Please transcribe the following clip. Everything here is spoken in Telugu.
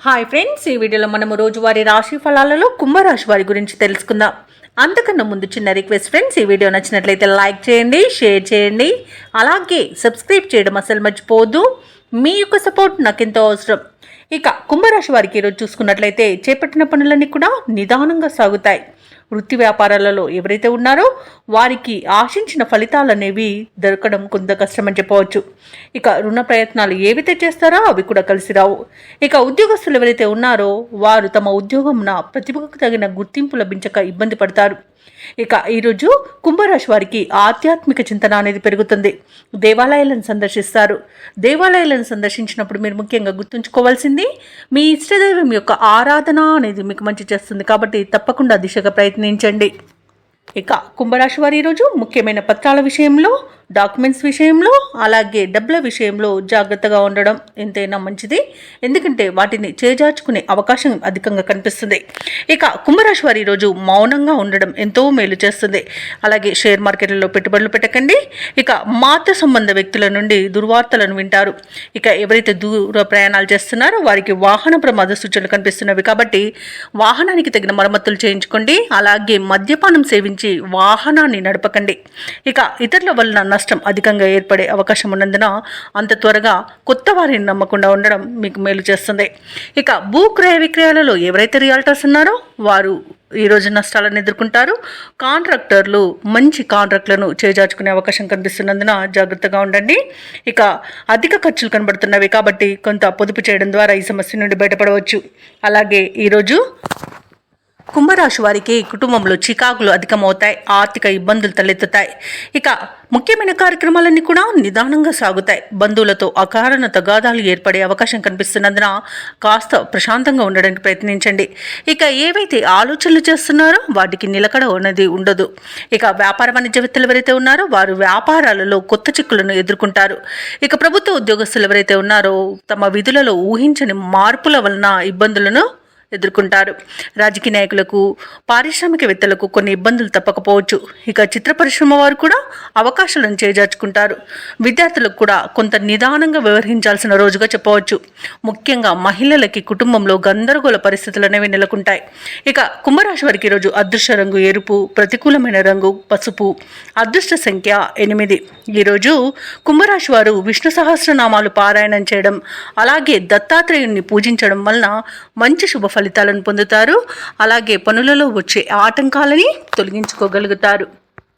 హాయ్ ఫ్రెండ్స్, ఈ వీడియోలో మనము రోజువారీ రాశి ఫలాలలో కుంభరాశి వారి గురించి తెలుసుకుందాం. అంతకన్నా ముందు చిన్న రిక్వెస్ట్ ఫ్రెండ్స్, ఈ వీడియో నచ్చినట్లయితే లైక్ చేయండి, షేర్ చేయండి, అలాగే సబ్స్క్రైబ్ చేయడం అసలు మర్చిపోవద్దు. మీ యొక్క సపోర్ట్ నాకు ఎంతో అవసరం. ఇక కుంభరాశి వారికి ఈరోజు చూసుకున్నట్లయితే చేపట్టిన పనులన్నీ కూడా నిదానంగా సాగుతాయి. వృత్తి వ్యాపారాలలో ఎవరైతే ఉన్నారో వారికి ఆశించిన ఫలితాలు అనేవి దొరకడం కొంత కష్టమని చెప్పవచ్చు. ఇక రుణ ప్రయత్నాలు ఏవైతే చేస్తారో అవి కూడా కలిసి రావు. ఇక ఉద్యోగస్తులు ఎవరైతే ఉన్నారో వారు తమ ఉద్యోగంన ప్రతిభకు తగిన గుర్తింపు లభించక ఇబ్బంది పడతారు. ఇక ఈరోజు కుంభరాశి వారికి ఆధ్యాత్మిక చింతన అనేది పెరుగుతుంది. దేవాలయాలను సందర్శిస్తారు. దేవాలయాలను సందర్శించినప్పుడు మీరు ముఖ్యంగా గుర్తుంచుకోవాల్సింది మీ ఇష్టదైవం యొక్క ఆరాధన అనేది మీకు మంచి చేస్తుంది. కాబట్టి తప్పకుండా దిశగా ప్రయత్నించండి. ఇక కుంభరాశి వారి ఈరోజు ముఖ్యమైన పత్రాల విషయంలో, డాక్యుమెంట్స్ విషయంలో, అలాగే డబ్బుల విషయంలో జాగ్రత్తగా ఉండడం ఎంతైనా మంచిది. ఎందుకంటే వాటిని చేజార్చుకునే అవకాశం అధికంగా కనిపిస్తుంది. ఇక కుంభరాశి వారి ఈరోజు మౌనంగా ఉండడం ఎంతో మేలు చేస్తుంది. అలాగే షేర్ మార్కెట్లలో పెట్టుబడులు పెట్టకండి. ఇక మాతృ సంబంధ వ్యక్తుల నుండి దుర్వార్తలను వింటారు. ఇక ఎవరైతే దూర ప్రయాణాలు చేస్తున్నారో వారికి వాహన ప్రమాద సూచనలు కనిపిస్తున్నవి. కాబట్టి వాహనానికి తగిన మరమ్మతులు చేయించుకోండి. అలాగే మద్యపానం సేవించి వాహనాన్ని నడపకండి. ఇక ఇతరుల వలన నష్టం అధికంగా ఏర్పడే అవకాశం ఉన్నందున అంత త్వరగా కొత్త వారిని నమ్మకుండా ఉండడం మీకు మేలు చేస్తుంది. ఇక భూ క్రయ విక్రయాలలో ఎవరైతే రియాల్టర్స్ ఉన్నారో వారు ఈరోజు నష్టాలను ఎదుర్కొంటారు. కాంట్రాక్టర్లు మంచి కాంట్రాక్ట్లను చేజార్చుకునే అవకాశం కనిపిస్తున్నందున జాగ్రత్తగా ఉండండి. ఇక అధిక ఖర్చులు కనబడుతున్నవి కాబట్టి కొంత పొదుపు చేయడం ద్వారా ఈ సమస్య నుండి బయటపడవచ్చు. అలాగే ఈరోజు కుంభరాశి వారికి కుటుంబంలో చికాకులు అధికమవుతాయి. ఆర్థిక ఇబ్బందులు తలెత్తుతాయి. ఇక ముఖ్యమైన కార్యక్రమాలన్నీ కూడా నిదానంగా సాగుతాయి. బంధువులతో అకారణ తగాదాలు ఏర్పడే అవకాశం కనిపిస్తున్నందున కాస్త ప్రశాంతంగా ఉండడానికి ప్రయత్నించండి. ఇక ఏవైతే ఆలోచనలు చేస్తున్నారో వాటికి నిలకడ అనేది ఉండదు. ఇక వ్యాపార వాణిజ్యవేత్తలు ఎవరైతే ఉన్నారో వారు వ్యాపారాలలో కొత్త చిక్కులను ఎదుర్కొంటారు. ఇక ప్రభుత్వ ఉద్యోగస్తులు ఎవరైతే ఉన్నారో తమ విధులలో ఊహించని మార్పుల వలన ఇబ్బందులను ఎదుర్కొంటారు. రాజకీయ నాయకులకు, పారిశ్రామికవేత్తలకు కొన్ని ఇబ్బందులు తప్పకపోవచ్చు. ఇక చిత్ర పరిశ్రమ వారు కూడా అవకాశాలను చేజార్చుకుంటారు. విద్యార్థులకు కూడా కొంత నిదానంగా వ్యవహరించాల్సిన రోజుగా చెప్పవచ్చు. ముఖ్యంగా మహిళలకి కుటుంబంలో గందరగోళ పరిస్థితులు అనేవి నెలకొంటాయి. ఇక కుంభరాశి వారికి ఈరోజు అదృష్ట రంగు ఎరుపు, ప్రతికూలమైన రంగు పసుపు, అదృష్ట సంఖ్య 8. ఈరోజు కుంభరాశి వారు విష్ణు సహస్రనామాలు పారాయణం చేయడం, అలాగే దత్తాత్రేయుని పూజించడం వలన మంచి శుభ ఫలితాలను పొందుతారు. అలాగే పనులలో వచ్చే ఆటంకాలని తొలగించుకోగలుగుతారు.